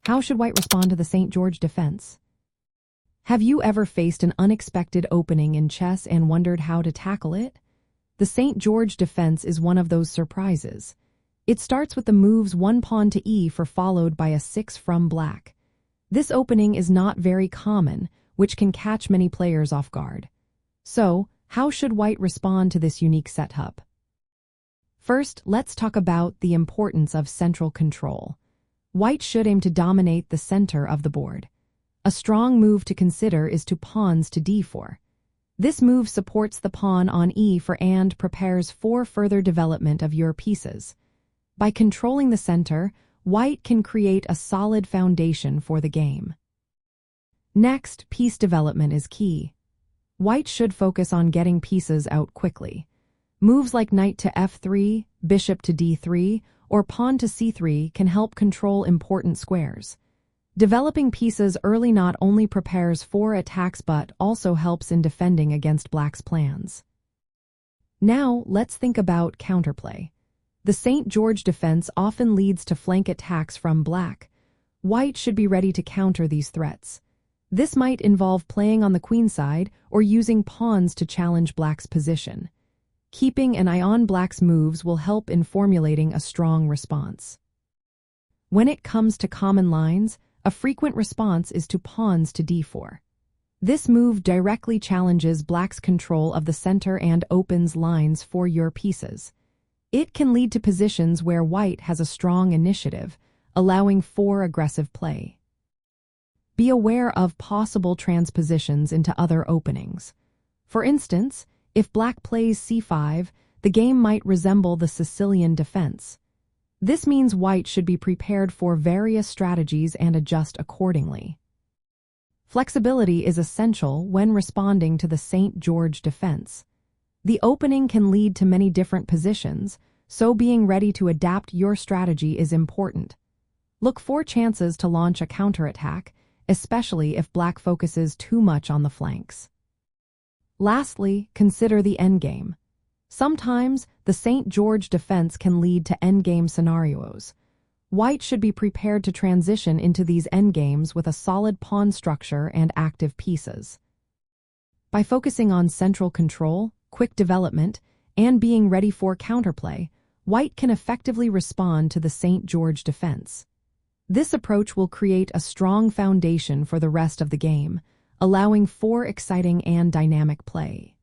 How should white respond to the St. George defense? Have you ever faced an unexpected opening in chess and wondered how to tackle it? The St. George defense is one of those surprises. It starts with the moves one pawn to e4 followed by a 6 from black. This opening is not very common, which can catch many players off guard. So, how should white respond to this unique setup? First, let's talk about the importance of central control. White should aim to dominate the center of the board. A strong move to consider is to pawns to d4. This move supports the pawn on e4 and prepares for further development of your pieces. By controlling the center, white can create a solid foundation for the game. Next, piece development is key. White should focus on getting pieces out quickly. Moves like knight to f3, bishop to d3, or pawn to c3 can help control important squares. Developing pieces early not only prepares for attacks but also helps in defending against black's plans. Now, let's think about counterplay. The St. George defense often leads to flank attacks from black. White should be ready to counter these threats. This might involve playing on the queen side or using pawns to challenge black's position. Keeping an eye on black's moves will help in formulating a strong response. When it comes to common lines, a frequent response is to pawns to d4. This move directly challenges black's control of the center and opens lines for your pieces. It can lead to positions where white has a strong initiative, allowing for aggressive play. Be aware of possible transpositions into other openings. For instance, if black plays c5, the game might resemble the Sicilian defense. This means white should be prepared for various strategies and adjust accordingly. Flexibility is essential when responding to the St. George defense. The opening can lead to many different positions, so being ready to adapt your strategy is important. Look for chances to launch a counterattack, especially if black focuses too much on the flanks. Lastly, consider the endgame. Sometimes, the St. George defense can lead to endgame scenarios. White should be prepared to transition into these endgames with a solid pawn structure and active pieces. By focusing on central control, quick development, and being ready for counterplay, white can effectively respond to the St. George defense. This approach will create a strong foundation for the rest of the game, allowing for exciting and dynamic play.